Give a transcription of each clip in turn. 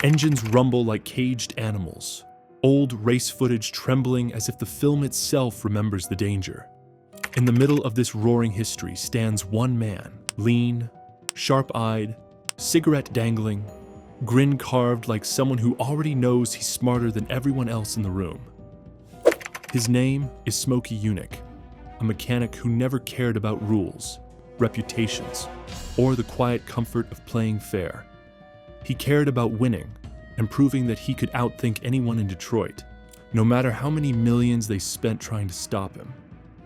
Engines rumble like caged animals, old race footage trembling as if the film itself remembers the danger. In the middle of this roaring history stands one man, lean, sharp-eyed, cigarette dangling, grin carved like someone who already knows he's smarter than everyone else in the room. His name is Smokey Yunick, a mechanic who never cared about rules, reputations, or the quiet comfort of playing fair. He cared about winning and proving that he could outthink anyone in Detroit, no matter how many millions they spent trying to stop him.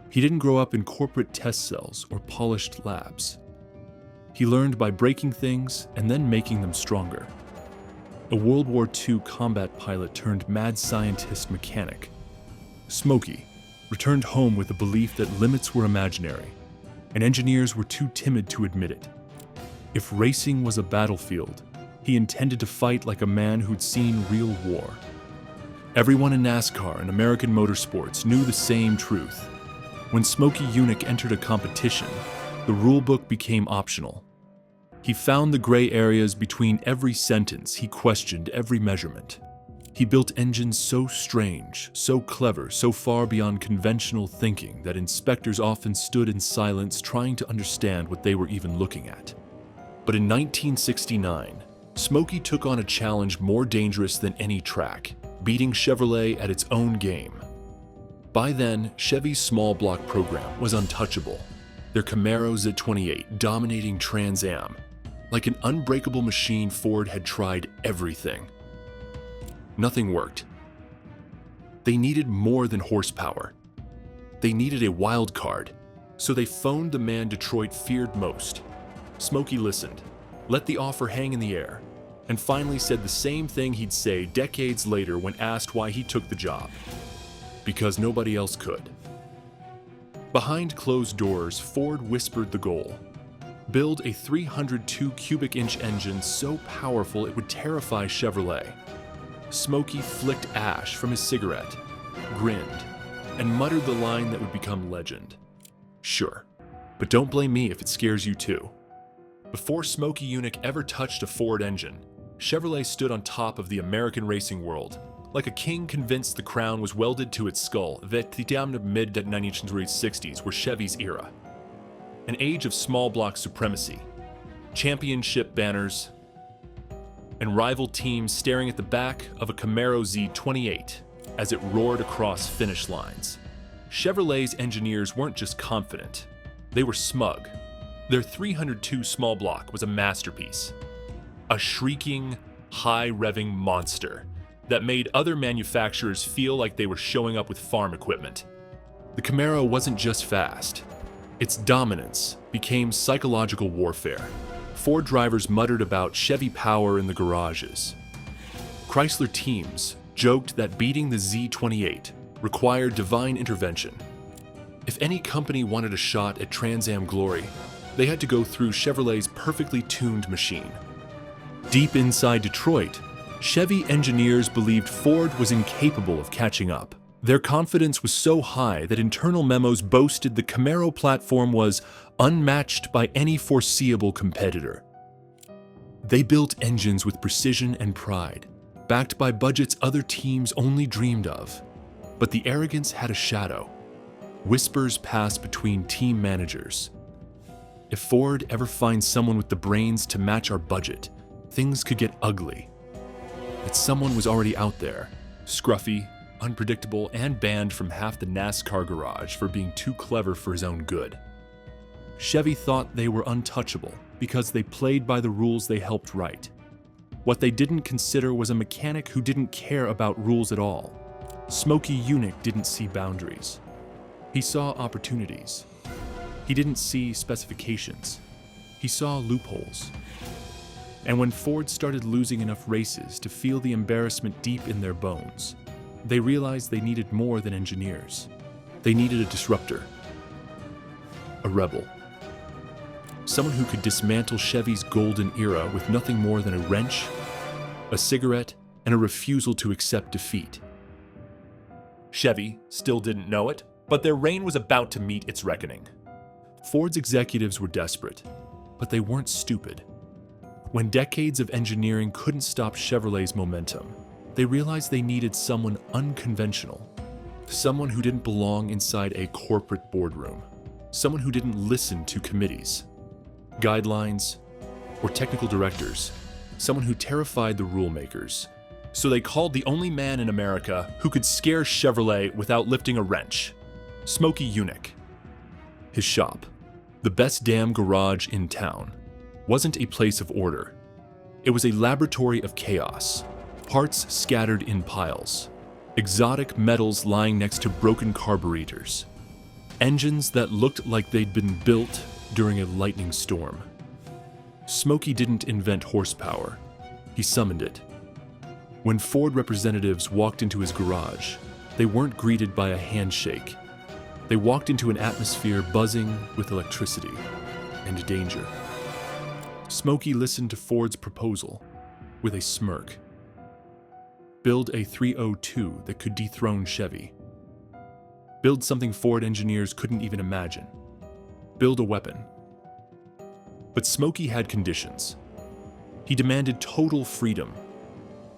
He didn't grow up in corporate test cells or polished labs. He learned by breaking things and then making them stronger. A World War II combat pilot turned mad scientist mechanic, Smokey returned home with the belief that limits were imaginary, and engineers were too timid to admit it. If racing was a battlefield, he intended to fight like a man who'd seen real war. Everyone in NASCAR and American motorsports knew the same truth. When Smokey Yunick entered a competition, the rulebook became optional. He found the gray areas between every sentence, he questioned every measurement. He built engines so strange, so clever, so far beyond conventional thinking that inspectors often stood in silence trying to understand what they were even looking at. But in 1969, Smokey took on a challenge more dangerous than any track, beating Chevrolet at its own game. By then, Chevy's small block program was untouchable, their Camaro Z28 dominating Trans Am. Like an unbreakable machine, Ford had tried everything. Nothing worked. They needed more than horsepower. They needed a wild card, so they phoned the man Detroit feared most. Smokey listened, let the offer hang in the air, and finally said the same thing he'd say decades later when asked why he took the job. Because nobody else could. Behind closed doors, Ford whispered the goal. Build a 302 cubic inch engine so powerful it would terrify Chevrolet. Smokey flicked ash from his cigarette, grinned, and muttered the line that would become legend. Sure, but don't blame me if it scares you too. Before Smokey Yunick ever touched a Ford engine, Chevrolet stood on top of the American racing world, like a king convinced the crown was welded to its skull. That the mid-1960s were Chevy's era. An age of small block supremacy, championship banners, and rival teams staring at the back of a Camaro Z28 as it roared across finish lines. Chevrolet's engineers weren't just confident, they were smug. Their 302 small block was a masterpiece, a shrieking, high-revving monster that made other manufacturers feel like they were showing up with farm equipment. The Camaro wasn't just fast. Its dominance became psychological warfare. Ford drivers muttered about Chevy power in the garages. Chrysler teams joked that beating the Z28 required divine intervention. If any company wanted a shot at Trans Am glory, they had to go through Chevrolet's perfectly tuned machine. Deep inside Detroit, Chevy engineers believed Ford was incapable of catching up. Their confidence was so high that internal memos boasted the Camaro platform was unmatched by any foreseeable competitor. They built engines with precision and pride, backed by budgets other teams only dreamed of. But the arrogance had a shadow. Whispers passed between team managers. If Ford ever finds someone with the brains to match our budget, things could get ugly. That someone was already out there, scruffy, unpredictable, and banned from half the NASCAR garage for being too clever for his own good. Chevy thought they were untouchable because they played by the rules they helped write. What they didn't consider was a mechanic who didn't care about rules at all. Smokey Yunick didn't see boundaries. He saw opportunities. He didn't see specifications. He saw loopholes. And when Ford started losing enough races to feel the embarrassment deep in their bones, they realized they needed more than engineers. They needed a disruptor, a rebel. Someone who could dismantle Chevy's golden era with nothing more than a wrench, a cigarette, and a refusal to accept defeat. Chevy still didn't know it, but their reign was about to meet its reckoning. Ford's executives were desperate, but they weren't stupid. When decades of engineering couldn't stop Chevrolet's momentum, they realized they needed someone unconventional. Someone who didn't belong inside a corporate boardroom. Someone who didn't listen to committees, guidelines, or technical directors. Someone who terrified the rule makers. So they called the only man in America who could scare Chevrolet without lifting a wrench. Smokey Yunick. His shop, the best damn garage in town, wasn't a place of order. It was a laboratory of chaos. Parts scattered in piles. Exotic metals lying next to broken carburetors. Engines that looked like they'd been built during a lightning storm. Smokey didn't invent horsepower. He summoned it. When Ford representatives walked into his garage, they weren't greeted by a handshake. They walked into an atmosphere buzzing with electricity and danger. Smokey listened to Ford's proposal with a smirk. Build a 302 that could dethrone Chevy. Build something Ford engineers couldn't even imagine. Build a weapon. But Smokey had conditions. He demanded total freedom.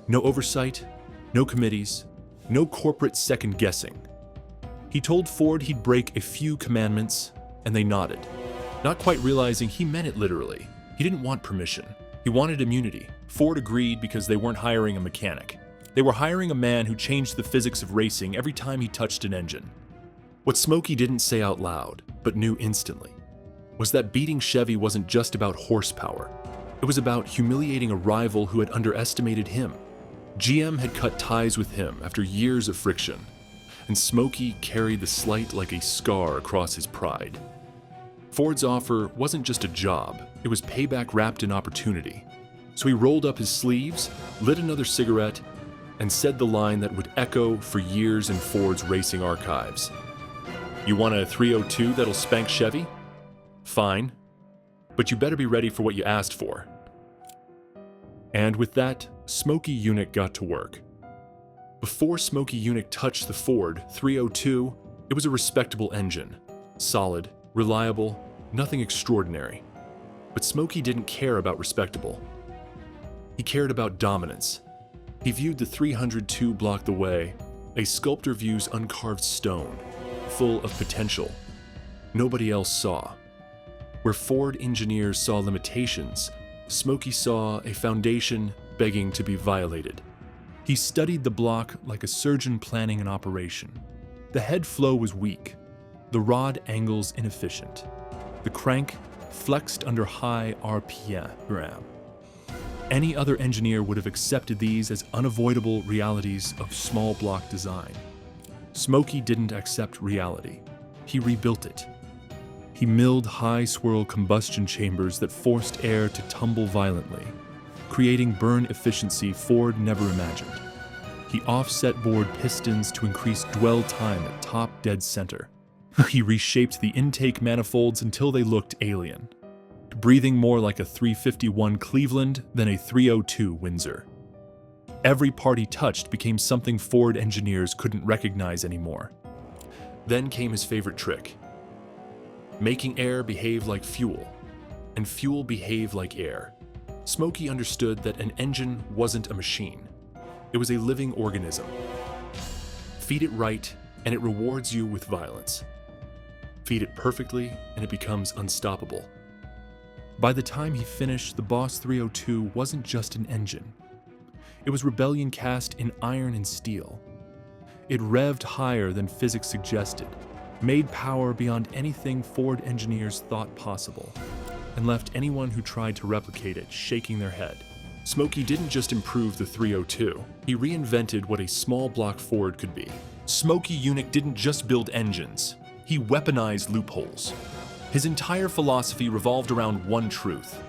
No oversight, no committees, no corporate second-guessing. He told Ford he'd break a few commandments, and they nodded, not quite realizing he meant it literally. He didn't want permission. He wanted immunity. Ford agreed because they weren't hiring a mechanic. They were hiring a man who changed the physics of racing every time he touched an engine. What Smokey didn't say out loud, but knew instantly, was that beating Chevy wasn't just about horsepower. It was about humiliating a rival who had underestimated him. GM had cut ties with him after years of friction, and Smokey carried the slight like a scar across his pride. Ford's offer wasn't just a job, it was payback wrapped in opportunity. So he rolled up his sleeves, lit another cigarette, and said the line that would echo for years in Ford's racing archives. You want a 302 that'll spank Chevy? Fine, but you better be ready for what you asked for. And with that, Smokey Yunick got to work. Before Smokey Yunick touched the Ford 302, it was a respectable engine. Solid, reliable, nothing extraordinary. But Smokey didn't care about respectable. He cared about dominance. He viewed the 302 block the way a sculptor views uncarved stone, full of potential nobody else saw. Where Ford engineers saw limitations, Smokey saw a foundation begging to be violated. He studied the block like a surgeon planning an operation. The head flow was weak, the rod angles inefficient, the crank flexed under high RPM. Any other engineer would have accepted these as unavoidable realities of small block design. Smokey didn't accept reality. He rebuilt it. He milled high-swirl combustion chambers that forced air to tumble violently, creating burn efficiency Ford never imagined. He offset bored pistons to increase dwell time at top dead center. He reshaped the intake manifolds until they looked alien, breathing more like a 351 Cleveland than a 302 Windsor. Every part he touched became something Ford engineers couldn't recognize anymore. Then came his favorite trick: making air behave like fuel, and fuel behave like air. Smokey understood that an engine wasn't a machine. It was a living organism. Feed it right, and it rewards you with violence. Feed it perfectly, and it becomes unstoppable. By the time he finished, the Boss 302 wasn't just an engine. It was rebellion cast in iron and steel. It revved higher than physics suggested, made power beyond anything Ford engineers thought possible, and left anyone who tried to replicate it shaking their head. Smokey didn't just improve the 302, he reinvented what a small block Ford could be. Smokey Yunick didn't just build engines, he weaponized loopholes. His entire philosophy revolved around one truth: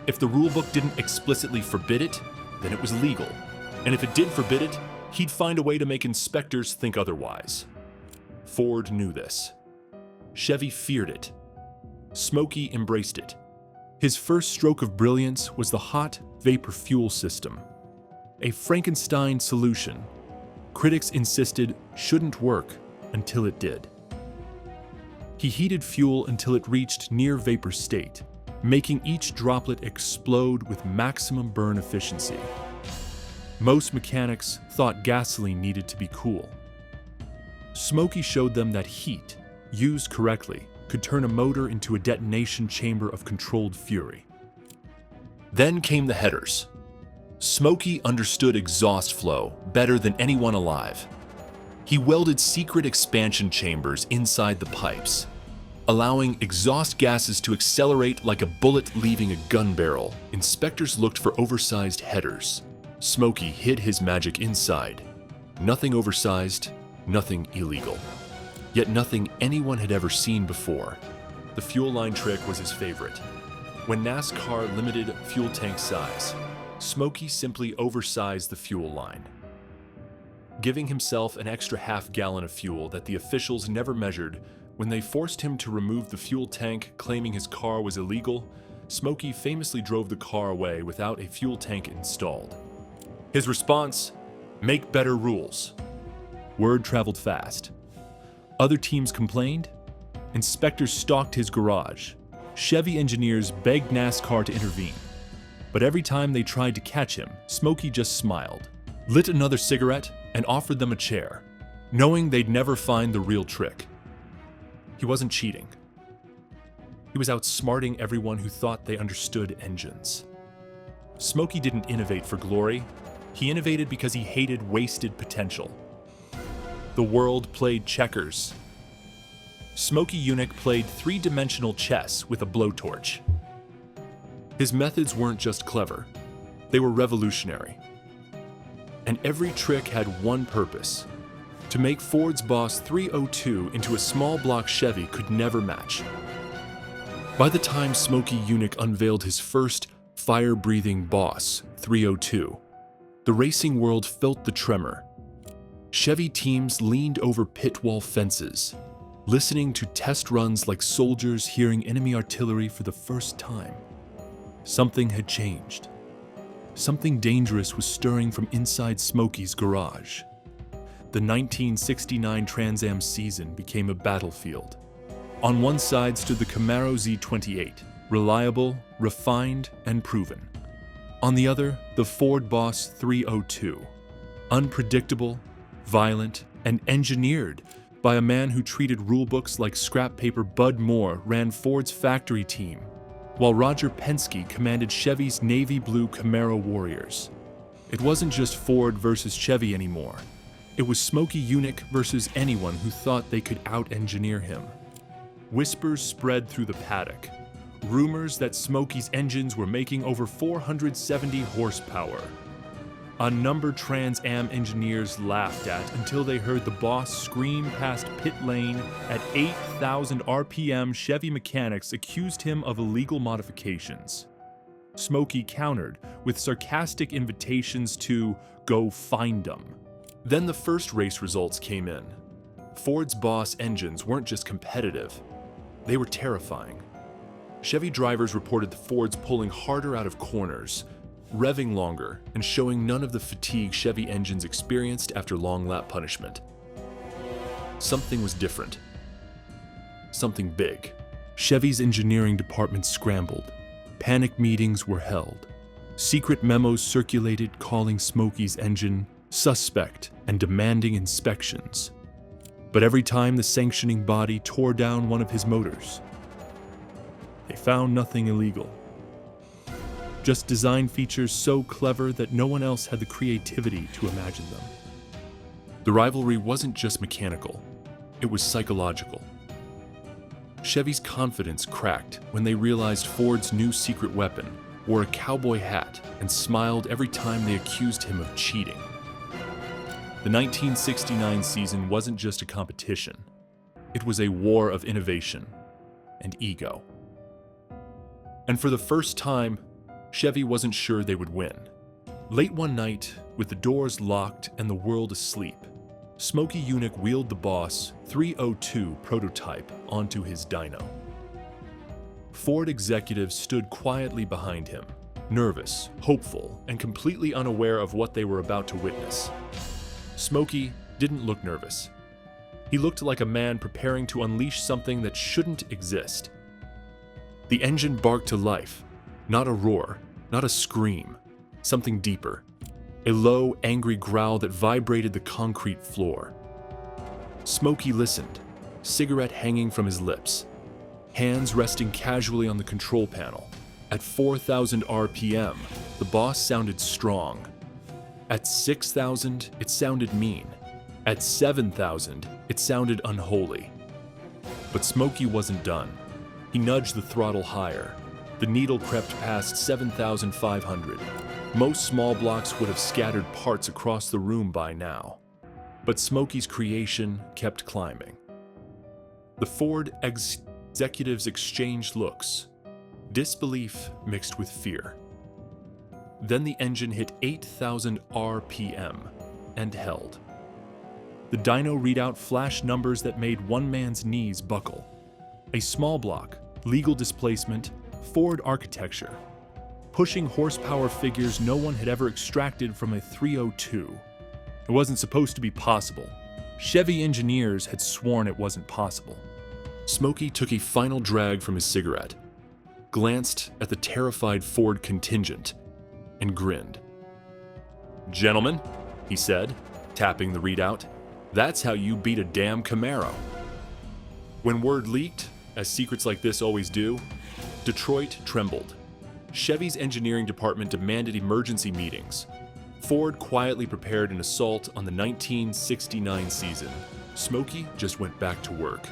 if the rulebook didn't explicitly forbid it, then it was legal. And if it did forbid it, he'd find a way to make inspectors think otherwise. Ford knew this. Chevy feared it. Smokey embraced it. His first stroke of brilliance was the hot vapor fuel system, a Frankenstein solution critics insisted shouldn't work until it did. He heated fuel until it reached near vapor state, making each droplet explode with maximum burn efficiency. Most mechanics thought gasoline needed to be cool. Smokey showed them that heat, used correctly, could turn a motor into a detonation chamber of controlled fury. Then came the headers. Smokey understood exhaust flow better than anyone alive. He welded secret expansion chambers inside the pipes, allowing exhaust gases to accelerate like a bullet leaving a gun barrel. Inspectors looked for oversized headers. Smokey hid his magic inside. Nothing oversized, nothing illegal. Yet nothing anyone had ever seen before. The fuel line trick was his favorite. When NASCAR limited fuel tank size, Smokey simply oversized the fuel line, giving himself an extra half-gallon of fuel that the officials never measured. When they forced him to remove the fuel tank, claiming his car was illegal, Smokey famously drove the car away without a fuel tank installed. His response: make better rules. Word traveled fast. Other teams complained. Inspectors stalked his garage. Chevy engineers begged NASCAR to intervene. But every time they tried to catch him, Smokey just smiled, lit another cigarette, and offered them a chair, knowing they'd never find the real trick. He wasn't cheating. He was outsmarting everyone who thought they understood engines. Smokey didn't innovate for glory. He innovated because he hated wasted potential. The world played checkers. Smokey Yunick played three-dimensional chess with a blowtorch. His methods weren't just clever, they were revolutionary. And every trick had one purpose: to make Ford's Boss 302 into a small block Chevy could never match. By the time Smokey Yunick unveiled his first fire-breathing Boss 302, the racing world felt the tremor. Chevy teams leaned over pit wall fences, listening to test runs like soldiers hearing enemy artillery for the first time. Something had changed. Something dangerous was stirring from inside Smokey's garage. The 1969 Trans Am season became a battlefield. On one side stood the Camaro Z28, reliable, refined, and proven. On the other, the Ford Boss 302, unpredictable, violent, and engineered by a man who treated rulebooks like scrap paper. Bud Moore ran Ford's factory team, while Roger Penske commanded Chevy's navy blue Camaro Warriors. It wasn't just Ford versus Chevy anymore. It was Smokey Yunick versus anyone who thought they could out-engineer him. Whispers spread through the paddock. Rumors that Smokey's engines were making over 470 horsepower. Unnumbered Trans Am engineers laughed at until they heard the boss scream past pit lane at 8,000 RPM. Chevy mechanics accused him of illegal modifications. Smokey countered with sarcastic invitations to go find them. Then the first race results came in. Ford's Boss engines weren't just competitive, they were terrifying. Chevy drivers reported the Fords pulling harder out of corners, revving longer, and showing none of the fatigue Chevy engines experienced after long lap punishment. Something was different. Something big. Chevy's engineering department scrambled. Panic meetings were held. Secret memos circulated calling Smokey's engine suspect and demanding inspections. But every time the sanctioning body tore down one of his motors, they found nothing illegal. Just design features so clever that no one else had the creativity to imagine them. The rivalry wasn't just mechanical, it was psychological. Chevy's confidence cracked when they realized Ford's new secret weapon wore a cowboy hat and smiled every time they accused him of cheating. The 1969 season wasn't just a competition, it was a war of innovation and ego. And for the first time, Chevy wasn't sure they would win. Late one night, with the doors locked and the world asleep, Smokey Yunick wheeled the Boss 302 prototype onto his dyno. Ford executives stood quietly behind him, nervous, hopeful, and completely unaware of what they were about to witness. Smokey didn't look nervous. He looked like a man preparing to unleash something that shouldn't exist. The engine barked to life, not a roar, not a scream, something deeper. A low, angry growl that vibrated the concrete floor. Smokey listened, cigarette hanging from his lips, hands resting casually on the control panel. At 4,000 RPM, the boss sounded strong. At 6,000, it sounded mean. At 7,000, it sounded unholy. But Smokey wasn't done. He nudged the throttle higher. The needle crept past 7,500. Most small blocks would have scattered parts across the room by now. But Smokey's creation kept climbing. The Ford executives exchanged looks, disbelief mixed with fear. Then the engine hit 8,000 RPM and held. The dyno readout flashed numbers that made one man's knees buckle. A small block, legal displacement, Ford architecture, pushing horsepower figures no one had ever extracted from a 302. It wasn't supposed to be possible. Chevy engineers had sworn it wasn't possible. Smokey took a final drag from his cigarette, glanced at the terrified Ford contingent, and grinned. "Gentlemen," he said, tapping the readout, "that's how you beat a damn Camaro." When word leaked, as secrets like this always do, Detroit trembled. Chevy's engineering department demanded emergency meetings. Ford quietly prepared an assault on the 1969 season. Smokey just went back to work,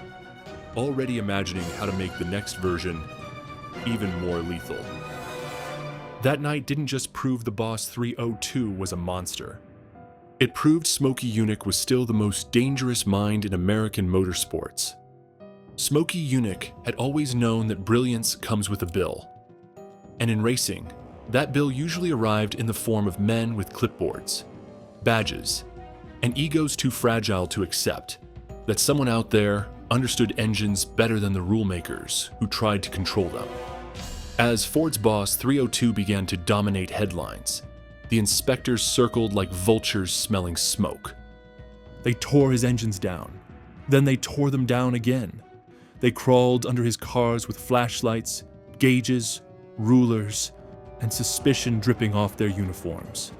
already imagining how to make the next version even more lethal. That night didn't just prove the Boss 302 was a monster. It proved Smokey Yunick was still the most dangerous mind in American motorsports. Smokey Yunick had always known that brilliance comes with a bill. And in racing, that bill usually arrived in the form of men with clipboards, badges, and egos too fragile to accept that someone out there understood engines better than the rule makers who tried to control them. As Ford's Boss 302 began to dominate headlines, the inspectors circled like vultures smelling smoke. They tore his engines down. Then they tore them down again. They crawled under his cars with flashlights, gauges, rulers, and suspicion dripping off their uniforms.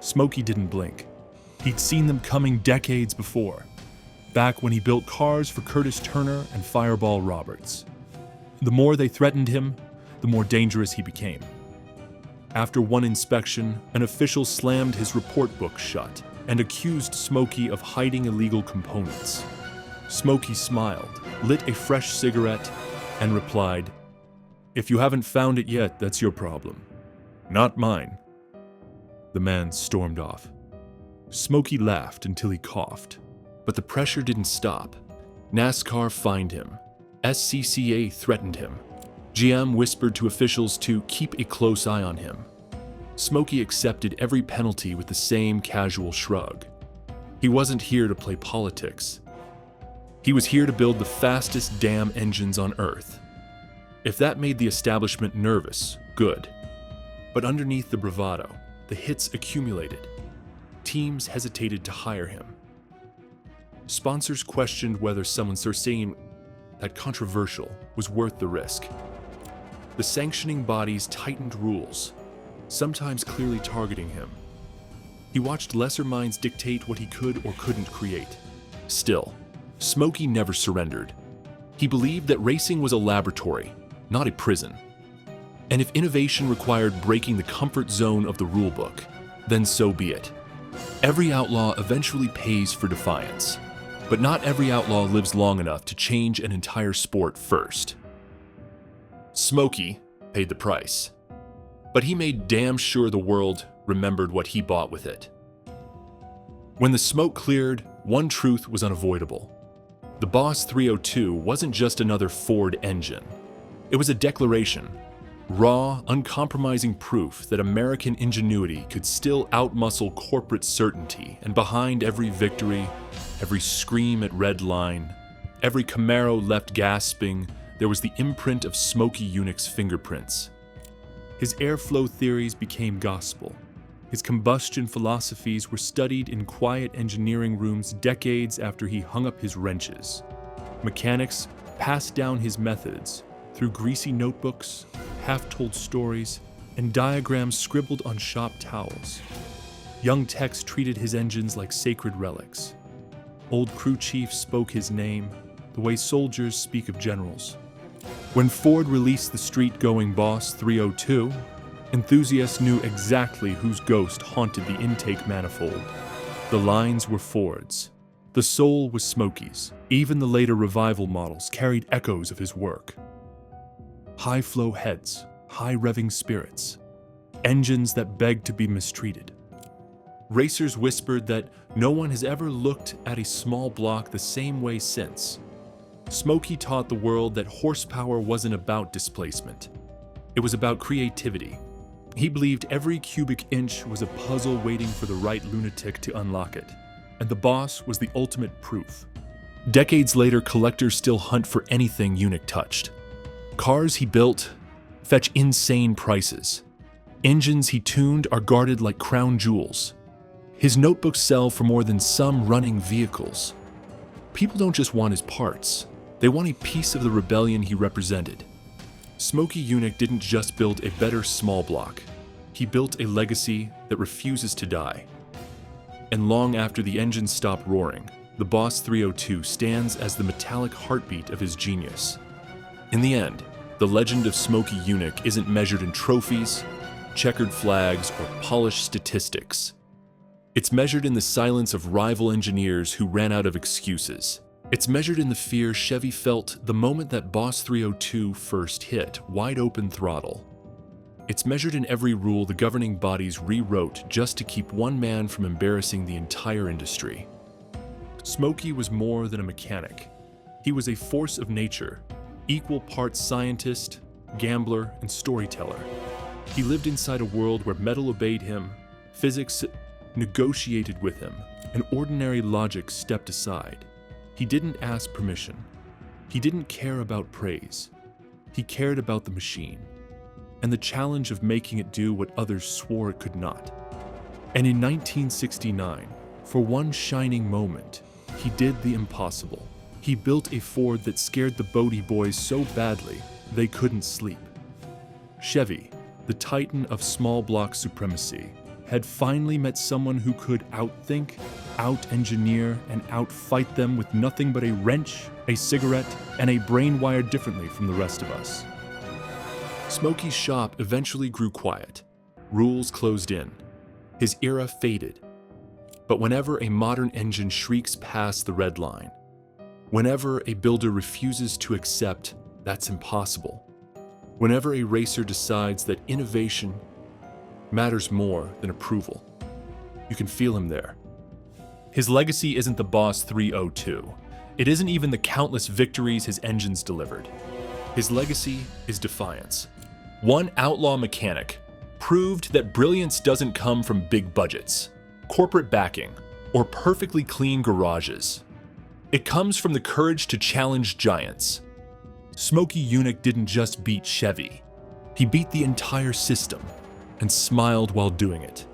Smokey didn't blink. He'd seen them coming decades before, back when he built cars for Curtis Turner and Fireball Roberts. The more they threatened him, the more dangerous he became. After one inspection, an official slammed his report book shut and accused Smokey of hiding illegal components. Smokey smiled, lit a fresh cigarette, and replied, "If you haven't found it yet, that's your problem. Not mine." The man stormed off. Smokey laughed until he coughed, but the pressure didn't stop. NASCAR fined him. SCCA threatened him. GM whispered to officials to keep a close eye on him. Smokey accepted every penalty with the same casual shrug. He wasn't here to play politics. He was here to build the fastest damn engines on Earth. If that made the establishment nervous, good. But underneath the bravado, the hits accumulated. Teams hesitated to hire him. Sponsors questioned whether someone so saying that controversial was worth the risk. The sanctioning bodies tightened rules, sometimes clearly targeting him. He watched lesser minds dictate what he could or couldn't create. Still, Smokey never surrendered. He believed that racing was a laboratory, not a prison. And if innovation required breaking the comfort zone of the rulebook, then so be it. Every outlaw eventually pays for defiance, but not every outlaw lives long enough to change an entire sport first. Smokey paid the price, but he made damn sure the world remembered what he bought with it. When the smoke cleared, one truth was unavoidable. The Boss 302 wasn't just another Ford engine. It was a declaration, raw, uncompromising proof that American ingenuity could still outmuscle corporate certainty, and behind every victory, every scream at red line, every Camaro left gasping, there was the imprint of Smokey Yunick's fingerprints. His airflow theories became gospel. His combustion philosophies were studied in quiet engineering rooms decades after he hung up his wrenches. Mechanics passed down his methods through greasy notebooks, half-told stories, and diagrams scribbled on shop towels. Young techs treated his engines like sacred relics. Old crew chiefs spoke his name, the way soldiers speak of generals. When Ford released the street-going Boss 302, enthusiasts knew exactly whose ghost haunted the intake manifold. The lines were Ford's. The soul was Smokey's. Even the later revival models carried echoes of his work. High-flow heads, high-revving spirits, engines that begged to be mistreated. Racers whispered that no one has ever looked at a small block the same way since. Smokey taught the world that horsepower wasn't about displacement. It was about creativity. He believed every cubic inch was a puzzle waiting for the right lunatic to unlock it, and the Boss was the ultimate proof. Decades later, collectors still hunt for anything Yunick touched. Cars he built fetch insane prices. Engines he tuned are guarded like crown jewels. His notebooks sell for more than some running vehicles. People don't just want his parts, they want a piece of the rebellion he represented. Smokey Yunick didn't just build a better small block, he built a legacy that refuses to die. And long after the engines stop roaring, the Boss 302 stands as the metallic heartbeat of his genius. In the end, the legend of Smokey Yunick isn't measured in trophies, checkered flags, or polished statistics. It's measured in the silence of rival engineers who ran out of excuses. It's measured in the fear Chevy felt the moment that Boss 302 first hit wide open throttle. It's measured in every rule the governing bodies rewrote just to keep one man from embarrassing the entire industry. Smokey was more than a mechanic. He was a force of nature, equal parts scientist, gambler, and storyteller. He lived inside a world where metal obeyed him, physics negotiated with him, and ordinary logic stepped aside. He didn't ask permission. He didn't care about praise. He cared about the machine, and the challenge of making it do what others swore it could not. And in 1969, for one shining moment, he did the impossible. He built a Ford that scared the Bodie boys so badly they couldn't sleep. Chevy, the titan of small block supremacy, had finally met someone who could outthink, out-engineer, and outfight them with nothing but a wrench, a cigarette, and a brain wired differently from the rest of us. Smokey's shop eventually grew quiet. Rules closed in. His era faded. But whenever a modern engine shrieks past the red line, whenever a builder refuses to accept that's impossible, whenever a racer decides that innovation matters more than approval, you can feel him there. His legacy isn't the Boss 302. It isn't even the countless victories his engines delivered. His legacy is defiance. One outlaw mechanic proved that brilliance doesn't come from big budgets, corporate backing, or perfectly clean garages. It comes from the courage to challenge giants. Smokey Yunick didn't just beat Chevy. He beat the entire system and smiled while doing it.